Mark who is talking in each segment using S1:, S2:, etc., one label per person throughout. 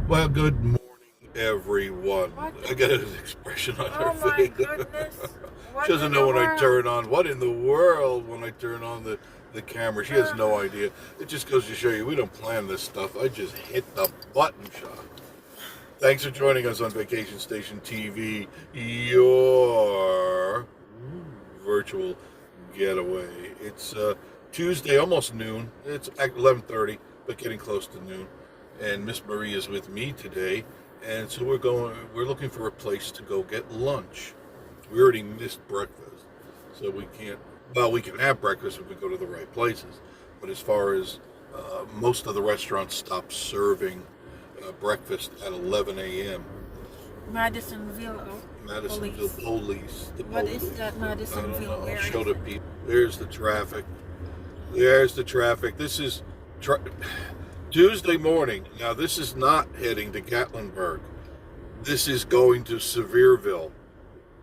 S1: Well, good morning, everyone.
S2: What?
S1: I got an expression on her
S2: Oh my
S1: face.
S2: goodness.
S1: She
S2: What
S1: doesn't
S2: in
S1: know
S2: the
S1: when I
S2: world?
S1: turn on. What in the world when I turn on the camera? She has no idea. It just goes to show you we don't plan this stuff. I just hit the button, shot. Thanks for joining us on Vacation Station TV, your virtual getaway. It's Tuesday, almost noon. It's 11:30, but getting close to noon. And Miss Marie is with me today, and so We're looking for a place to go get lunch. We already missed breakfast, so we can't. Well, we can have breakfast if we go to the right places. But as far as most of the restaurants stop serving breakfast at 11 a.m.
S2: Madisonville
S1: Madisonville
S2: police.
S1: police, the
S2: What is
S1: police.
S2: that
S1: I don't
S2: Madisonville?
S1: know. I'll
S2: Where
S1: show
S2: is
S1: the
S2: it?
S1: people. There's the traffic. There's the traffic. This is Tuesday morning. Now, this is not heading to Gatlinburg. This is going to Sevierville.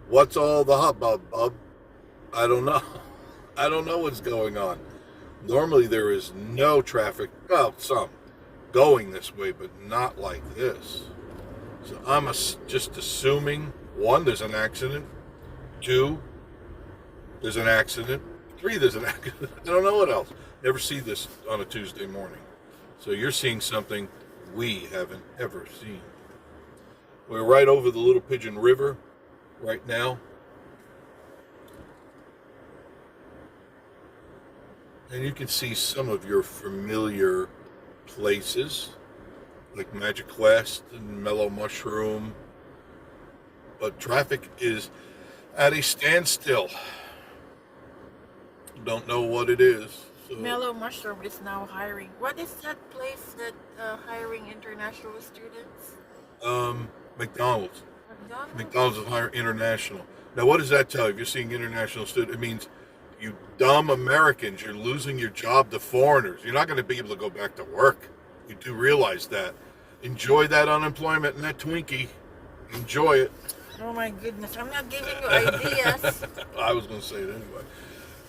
S1: What's all the hubbub, bub? I don't know. I don't know what's going on. Normally, there is no traffic. Well, some going this way, but not like this. So just assuming, one, there's an accident. Two, there's an accident. Three, there's an accident. I don't know what else. Never see this on a Tuesday morning. So you're seeing something we haven't ever seen. We're right over the Little Pigeon River right now. And you can see some of your familiar places, like Magic West and Mellow Mushroom. But traffic is at a standstill. Don't know what it is. So,
S2: Mellow Mushroom is now hiring. What is that place that hiring international students?
S1: McDonald's.
S2: McDonald's?
S1: McDonald's is hiring international. Now, what does that tell you? If you're seeing international students, it means you dumb Americans, you're losing your job to foreigners. You're not going to be able to go back to work. You do realize that. Enjoy that unemployment and that Twinkie. Enjoy it.
S2: Oh my goodness. I'm not giving you ideas.
S1: I was going to say it anyway.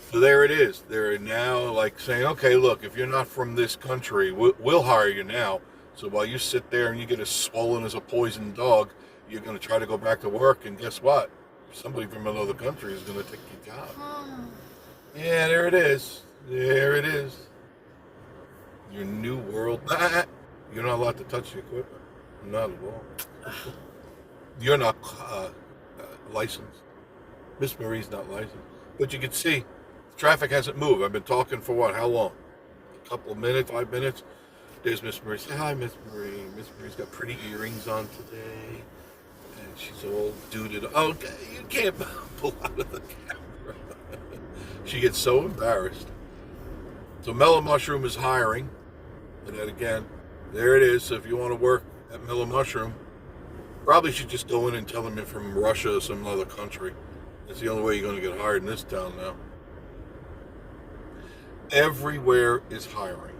S1: So there it is. They're now like saying, okay, look, if you're not from this country, we'll hire you now. So while you sit there and you get as swollen as a poisoned dog, you're going to try to go back to work. And guess what? Somebody from another country is going to take your job. Yeah, there it is. There it is. Your new world. You're not allowed to touch the equipment. Not at all. You're not licensed. Miss Marie's not licensed. But you can see, traffic hasn't moved. I've been talking for what? How long? A couple of minutes, 5 minutes. There's Miss Marie. Say hi, Miss Marie. Miss Marie's got pretty earrings on today. And she's all duded. Okay, you can't pull out of the camera. She gets so embarrassed. So Mellow Mushroom is hiring. And then again, there it is. So if you want to work at Mellow Mushroom, probably should just go in and tell them you're from Russia or some other country. That's the only way you're going to get hired in this town now. Everywhere is hiring.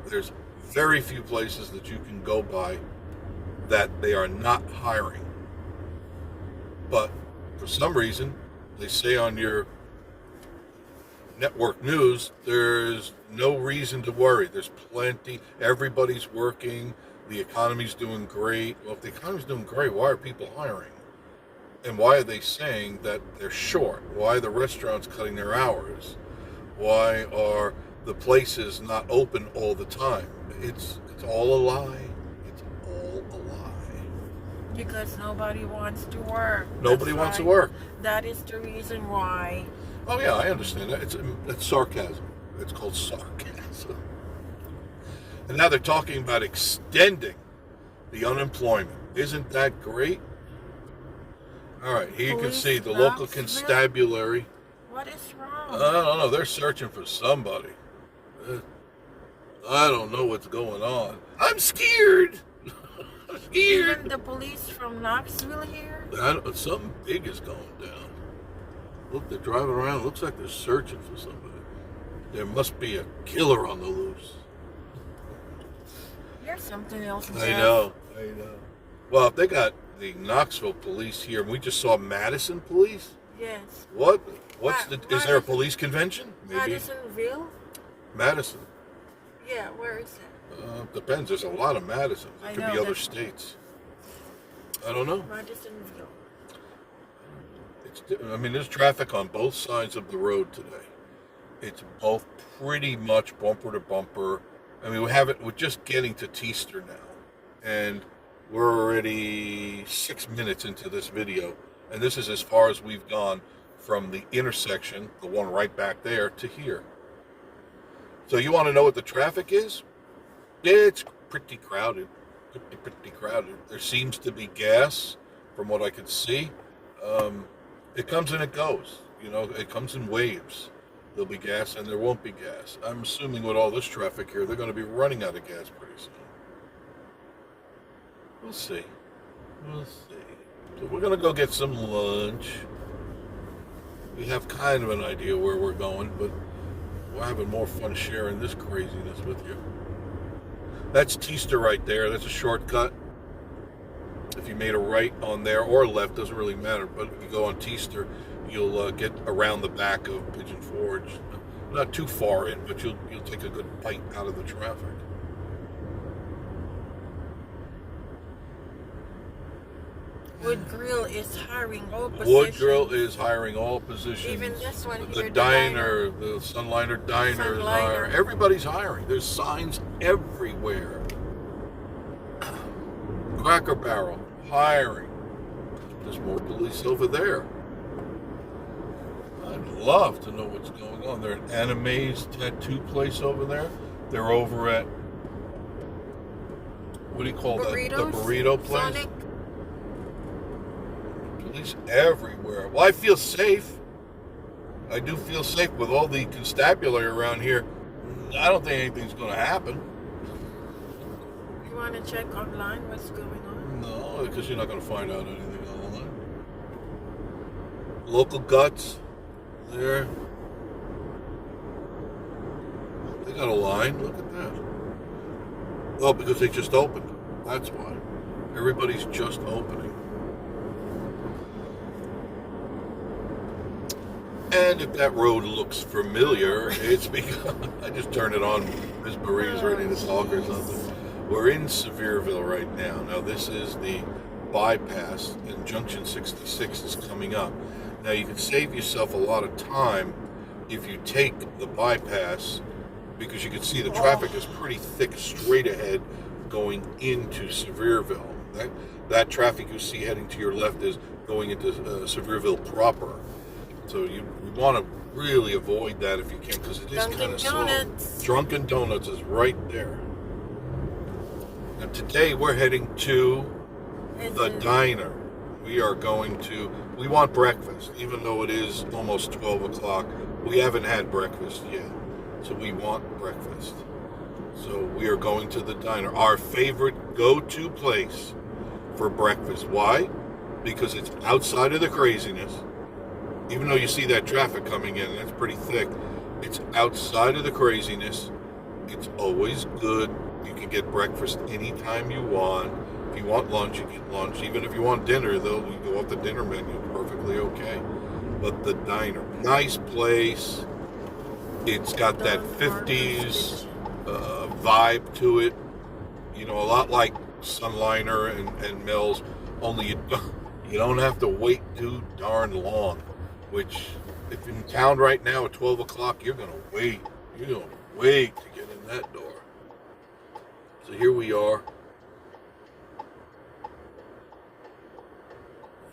S1: There's very few places that you can go by that they are not hiring. But for some reason, they say on your network news, there's no reason to worry. There's plenty. Everybody's working. The economy's doing great. Well, if the economy's doing great, why are people hiring? And why are they saying that they're short? Why are the restaurants cutting their hours? Why are the places not open all the time? It's all a lie. It's all a lie.
S2: Because nobody wants to work.
S1: Nobody
S2: That's
S1: wants to
S2: why.
S1: work.
S2: That is the reason why.
S1: Oh yeah, I understand that. It's sarcasm. It's called sarcasm. And now they're talking about extending the unemployment. Isn't that great? All right, here you can see the local constabulary.
S2: What is wrong?
S1: I don't know. They're searching for somebody. I don't know what's going on. I'm scared. I'm scared.
S2: Even the police from Knoxville here?
S1: Something big is going down. Look, they're driving around. Looks like they're searching for somebody. There must be a killer on the loose.
S2: Here's something else.
S1: I know. Well, if they got the Knoxville police here, and we just saw Madison police.
S2: Yes.
S1: What? Is there a
S2: Madison.
S1: police convention? Maybe.
S2: Madisonville?
S1: Madison.
S2: Yeah, where is it?
S1: Depends. There's a lot of Madisons. It
S2: I
S1: could
S2: know
S1: be other
S2: that-
S1: states. I don't know.
S2: Madisonville.
S1: I mean, there's traffic on both sides of the road today. It's both pretty much bumper to bumper. I mean, we're just getting to Teaster now, and we're already 6 minutes into this video, and this is as far as we've gone from the intersection, the one right back there, to here. So you want to know what the traffic is? It's pretty crowded. Pretty crowded. There seems to be gas, from what I could see. It comes and it goes. You know, it comes in waves. There'll be gas and there won't be gas. I'm assuming with all this traffic here, they're going to be running out of gas pretty soon. We'll see. We'll see. So we're going to go get some lunch. We have kind of an idea where we're going, but we're having more fun sharing this craziness with you. That's Teaster right there. That's a shortcut. If you made a right on there or left, doesn't really matter. But if you go on Teaster, you'll get around the back of Pigeon Forge. Not too far in, but you'll take a good bite out of the traffic.
S2: Wood Grill is hiring all positions.
S1: Wood Grill is hiring all positions.
S2: Even this one
S1: The
S2: here,
S1: diner, the Sunliner Diner is
S2: Sunliner.
S1: hiring. Everybody's hiring. There's signs everywhere. Cracker Barrel, hiring. There's more police over there. I'd love to know what's going on. They're at Anime's tattoo place over there. They're over at, what do you call that? The burrito place?
S2: Sonic.
S1: Police everywhere. Well, I feel safe. I do feel safe with all the constabulary around here. I don't think anything's going to happen.
S2: You want to check online what's going on?
S1: No, because you're not going to find out anything online. Local guts there. They got a line. Look at that. Oh, because they just opened. That's why. Everybody's just opening. And if that road looks familiar, it's because I just turned it on. Miss Marie's ready to talk or something. We're in Sevierville right now. Now this is the bypass, and Junction 66 is coming up. Now you can save yourself a lot of time if you take the bypass, because you can see the traffic is pretty thick straight ahead going into Sevierville. That traffic you see heading to your left is going into Sevierville proper. So you want to really avoid that if you can, because it is kind of slow. Dunkin' Donuts is right there. Now today we're heading to the diner. We want breakfast, even though it is almost 12 o'clock. We haven't had breakfast yet, so we want breakfast. So we are going to the diner, our favorite go-to place for breakfast. Why? Because it's outside of the craziness. Even though you see that traffic coming in, that's pretty thick. It's outside of the craziness. It's always good. You can get breakfast anytime you want. If you want lunch, you get lunch. Even if you want dinner, though, you go off the dinner menu. Perfectly okay. But the diner, nice place. It's got that 50s vibe to it. You know, a lot like Sunliner and Mills, only you don't have to wait too darn long. Which, if in town right now at 12 o'clock, you're going to wait. You're going to wait to get in that door. So here we are.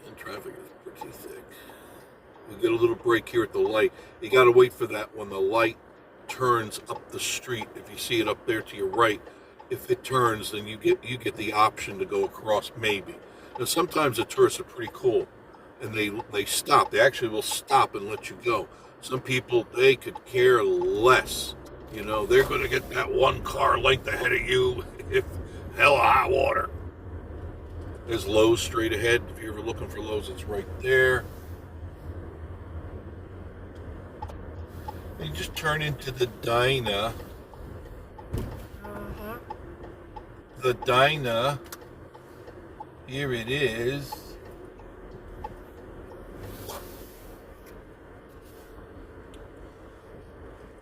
S1: And traffic is pretty thick. We get a little break here at the light. You got to wait for that when the light turns up the street. If you see it up there to your right, if it turns, then you get the option to go across maybe. Now sometimes the tourists are pretty cool. And they stop. They actually will stop and let you go. Some people, they could care less. You know, they're going to get that one car length ahead of you if hell or high water. There's Lowe's straight ahead. If you're ever looking for Lowe's, it's right there. And you just turn into the diner. The diner. Here it is.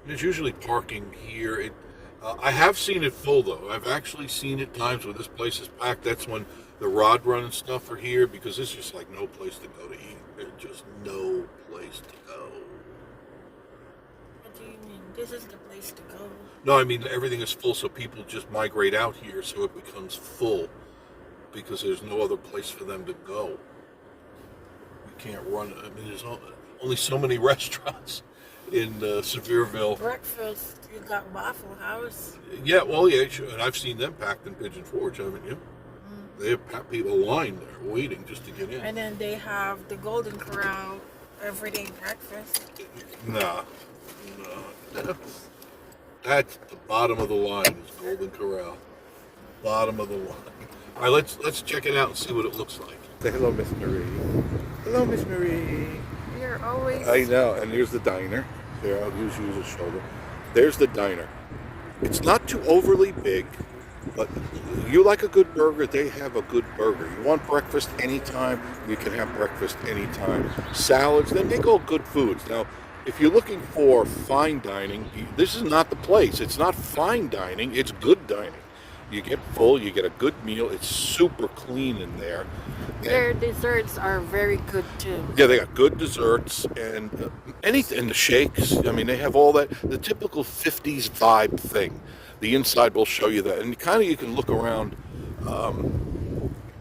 S1: There's usually parking here. I have seen it full though. I've actually seen it times where this place is packed. That's when the rod run and stuff are here because there's just like no place to go to eat. There's just no place to go.
S2: What do you mean? This is the place to go.
S1: No, I mean everything is full, so people just migrate out here, so it becomes full because there's no other place for them to go. You can't run. I mean, there's only so many restaurants in Sevierville.
S2: Breakfast, you got Waffle House.
S1: Yeah, well, yeah, sure. And I've seen them packed in Pigeon Forge, haven't you? They have people lined there waiting just to get in.
S2: And then they have the Golden Corral everyday breakfast.
S1: Nah. That's the bottom of the line is Golden Corral. Bottom of the line. All right, let's check it out and see what it looks like.
S3: Say hello, Miss Marie. Hello, Miss Marie.
S2: You're always...
S3: I know, and here's the diner. There, I'll use you as a shoulder. There's the diner. It's not too overly big, but you like a good burger, they have a good burger. You want breakfast anytime, you can have breakfast anytime. Salads, they make all good foods. Now, if you're looking for fine dining, this is not the place. It's not fine dining, it's good dining. You get full, you get a good meal, it's super clean in there.
S2: Their desserts are very good too.
S3: Yeah, they got good desserts and anything, the shakes. I mean, they have all that, the typical 50s vibe thing. The inside will show you that. And kind of you can look around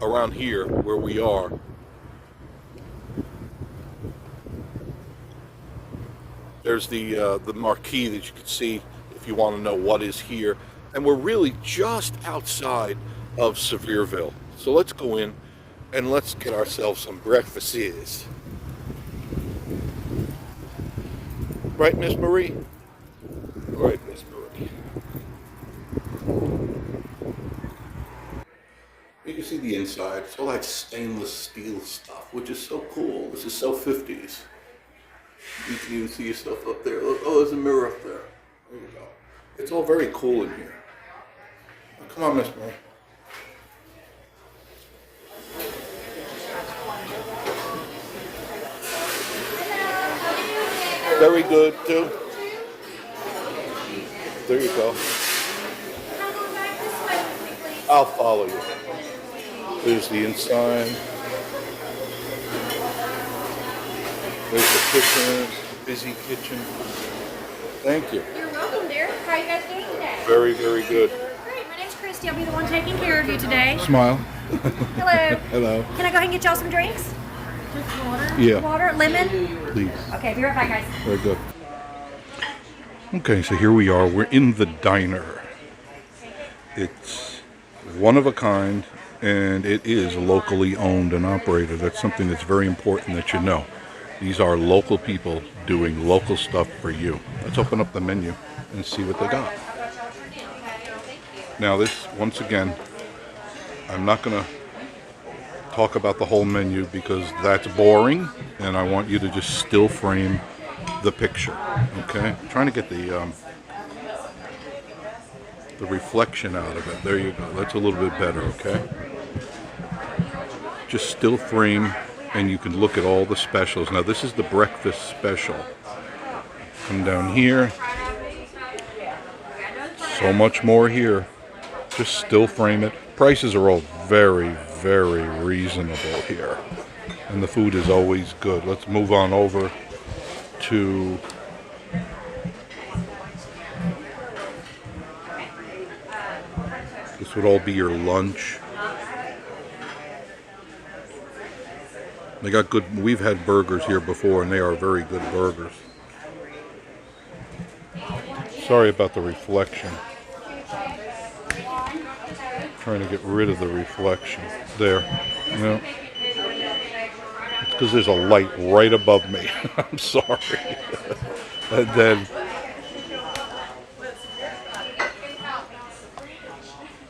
S3: around here where we are. There's the marquee that you can see if you want to know what is here. And we're really just outside of Sevierville. So let's go in and let's get ourselves some breakfasts. Right, Miss Marie? Right, Miss Marie. You can see the inside. It's all that stainless steel stuff, which is so cool. This is so 50s. You can even see your stuff up there. Oh, there's a mirror up there. There you go. It's all very cool in here. Now, come on, Miss Marie. Very good, too. There you go. I'll follow you. There's the inside. There's the kitchen, busy kitchen. Thank you.
S4: You're welcome, dear. How are you guys doing today?
S3: Very, very good.
S4: Great. My name's Christy. I'll be the one taking care of you today.
S3: Smile.
S4: Hello.
S3: Hello.
S4: Can I go ahead and get y'all some drinks?
S2: Just water.
S3: Yeah,
S4: Water, lemon?
S3: please.
S4: Okay, be right back, guys.
S3: Very good. Okay, so here we are. We're in the diner. It's one of a kind, and it is locally owned and operated. That's something that's very important that you know. These are local people doing local stuff for you. Let's open up the menu and see what they got. Now this, once again, I'm not going to talk about the whole menu because that's boring, and I want you to just still frame the picture, okay? I'm trying to get the reflection out of it. There you go. That's a little bit better, okay? Just still frame, and you can look at all the specials. Now this is the breakfast special. Come down here. So much more here. Just still frame it. Prices are all very, very reasonable here. And the food is always good. Let's move on over to this would all be your lunch. They got good, we've had burgers here before and they are very good burgers. Sorry about the reflection. Trying to get rid of the reflection. There. No. It's because there's a light right above me. I'm sorry. And then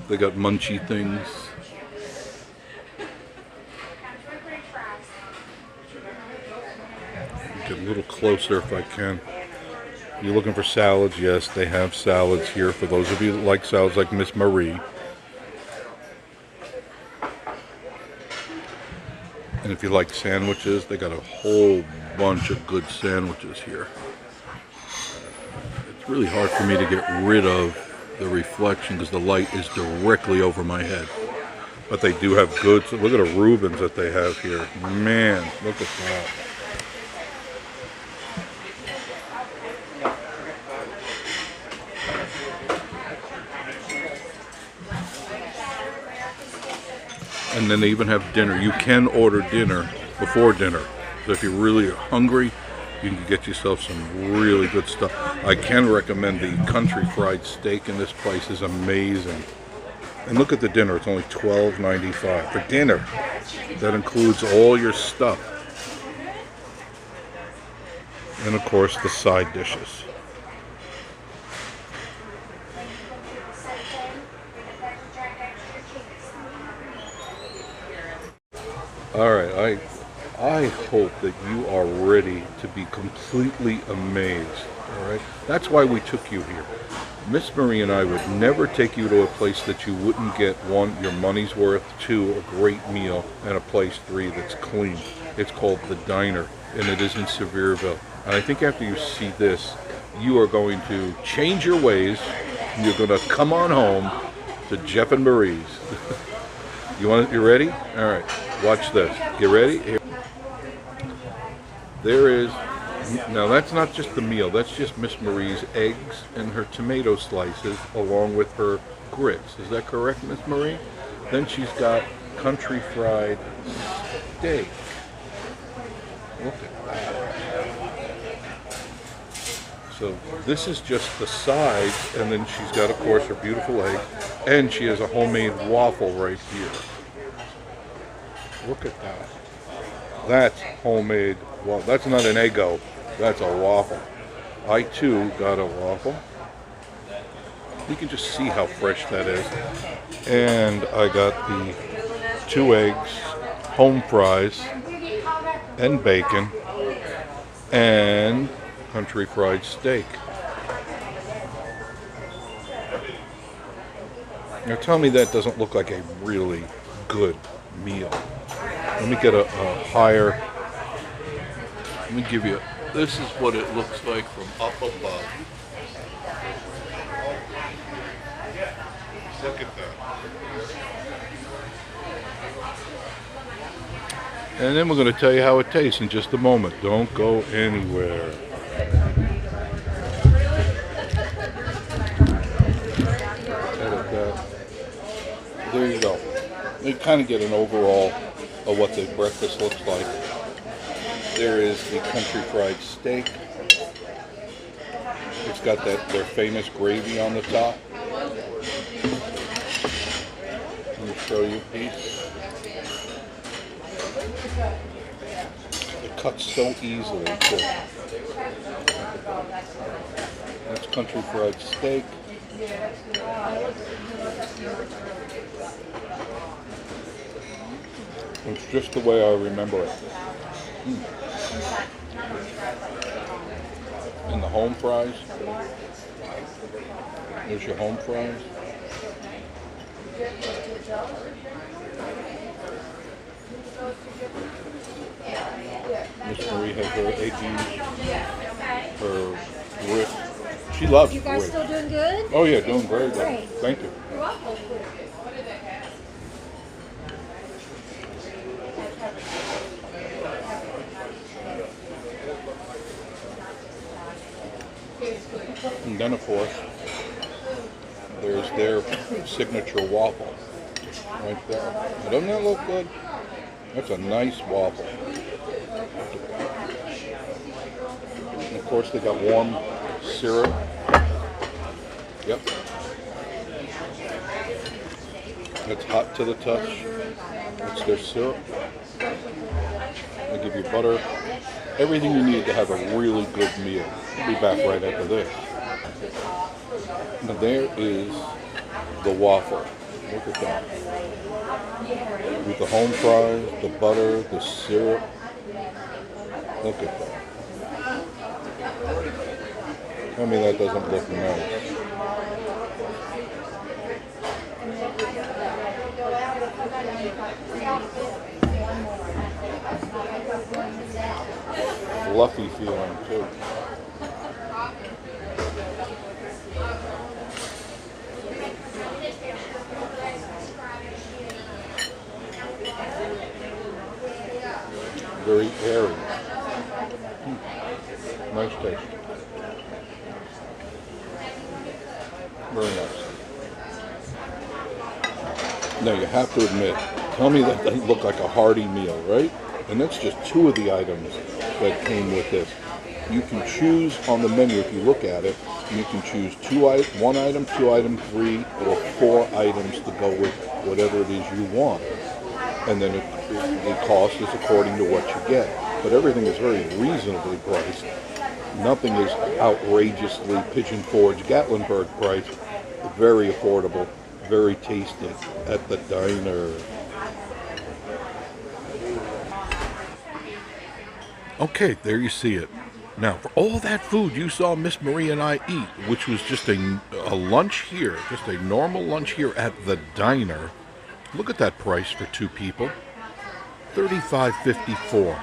S3: they got munchy things. Get a little closer if I can. You're looking for salads? Yes, they have salads here for those of you that like salads like Miss Marie. And if you like sandwiches, they got a whole bunch of good sandwiches here. It's really hard for me to get rid of the reflection because the light is directly over my head. But they do have good, so look at the Reubens that they have here. Man, look at that. And then they even have dinner. You can order dinner before dinner. So if you're really hungry, you can get yourself some really good stuff. I can recommend the country fried steak in this place. Is amazing. And look at the dinner. It's only $12.95 for dinner. That includes all your stuff. And of course the side dishes. All right, I hope that you are ready to be completely amazed. All right, that's why we took you here. Miss Marie and I would never take you to a place that you wouldn't get, one, your money's worth, two, a great meal, and a place, three, that's clean. It's called The Diner, and it is in Sevierville. And I think after you see this, you are going to change your ways, and you're going to come on home to Jeff and Marie's. You ready? All right, watch this. Get ready? Here. There is, now that's not just the meal, that's just Miss Marie's eggs and her tomato slices along with her grits. Is that correct, Miss Marie? Then she's got country fried steak. Look at that. So this is just the side, and then she's got, of course, her beautiful egg, and she has a homemade waffle right here. Look at that. That's homemade. Well, that's not an Eggo. That's a waffle. I too got a waffle. You can just see how fresh that is. And I got the 2 eggs, home fries, and bacon, and country fried steak. Now tell me that doesn't look like a really good meal. Let me get a higher, let me give you, this is what it looks like from up above. Look at that. And then we're going to tell you how it tastes in just a moment. Don't go anywhere. There you go. You kind of get an overall of what the breakfast looks like. There is the country fried steak. It's got their famous gravy on the top. Let me show you a piece. It cuts so easily too. That's country fried steak. It's just the way I remember it. And the home fries. There's your home fries. Miss Marie has her eggies, her grit. She loves
S4: You guys
S3: grit.
S4: still doing good?
S3: Oh yeah, doing very good.
S4: Great.
S3: Thank you.
S4: You're welcome.
S3: And then, of course, there's their signature waffle right there. Now, doesn't that look good? That's a nice waffle. And of course, they got warm syrup. Yep. It's hot to the touch. It's their syrup. They give you butter. Everything you need to have a really good meal. We'll be back right after this. Now there is the waffle. Look at that. With the home fries, the butter, the syrup. Look at that. Tell me that doesn't look nice. Fluffy feeling too. very airy. Nice taste. Very nice. Now you have to admit, tell me that doesn't look like a hearty meal, right? And that's just two of the items that came with this. You can choose on the menu, if you look at it, you can choose one item, 2 item, 3, or 4 items to go with whatever it is you want. And then the cost is according to what you get. But everything is very reasonably priced. Nothing is outrageously Pigeon Forge, Gatlinburg priced. Very affordable, very tasty at the diner. Okay, there you see it. Now, for all that food you saw Miss Marie and I eat, which was just a lunch here, just a normal lunch here at the diner, look at that price for 2 people, $35.54.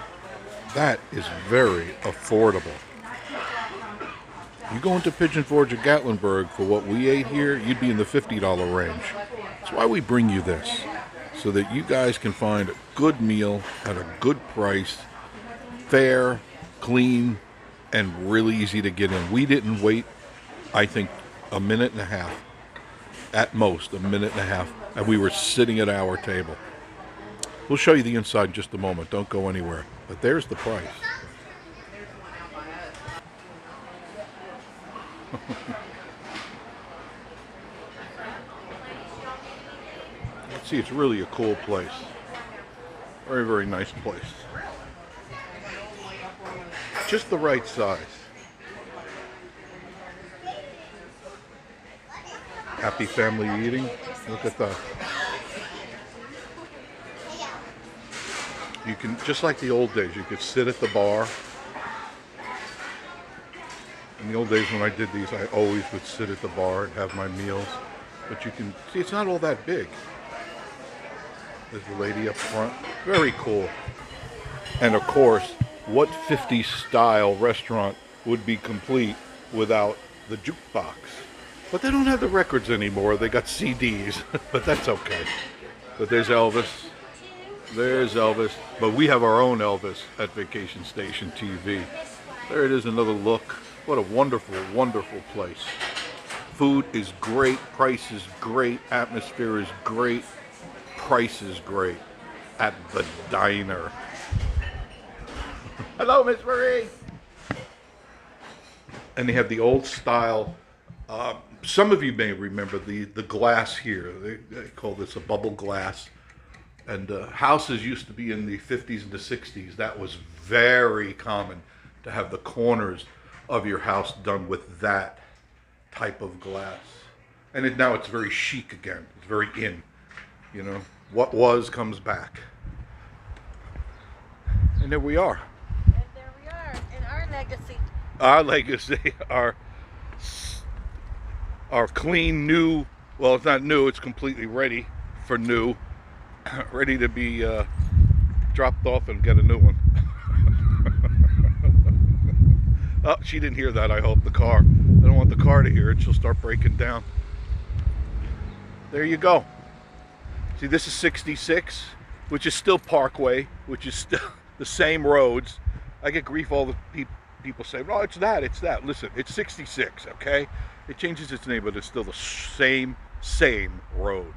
S3: That is very affordable. You go into Pigeon Forge or Gatlinburg for what we ate here, you'd be in the $50 range. That's why we bring you this, so that you guys can find a good meal at a good price, fair, clean, and really easy to get in. We didn't wait, I think, a minute and a half, at most a minute and a half, and we were sitting at our table. We'll show you the inside in just a moment. Don't go anywhere. But there's the price. See, it's really a cool place. Very, very nice place. Just the right size. Happy family eating. Look at that. You can, just like the old days, you could sit at the bar. In the old days when I did these, I always would sit at the bar and have my meals. But you can see it's not all that big. There's a lady up front. Very cool. And of course, what 50s style restaurant would be complete without the jukebox? But they don't have the records anymore. They got CDs, but that's okay. But there's Elvis. There's Elvis. But we have our own Elvis at Vacation Station TV. There it is, another look. What a wonderful, wonderful place. Food is great. Price is great. Atmosphere is great. Price is great at the diner. Hello, Miss Marie. And they have the old style. Some of you may remember the glass here. They call this a bubble glass. And houses used to be in the 50s and the 60s. That was very common to have the corners of your house done with that type of glass. And now it's very chic again. It's very in. You know, what was comes back. And there we are.
S2: And there we are, in our legacy.
S3: Our legacy, our clean, new, well, it's not new, it's completely ready for new, ready to be dropped off and get a new one. Oh, she didn't hear that, I hope, the car. I don't want the car to hear it, she'll start breaking down. There you go. See, this is 66, which is still Parkway, which is still the same roads. I get grief all the people say, "Oh, it's that, it's that." Listen, it's 66, okay? It changes its name, but it's still the same road.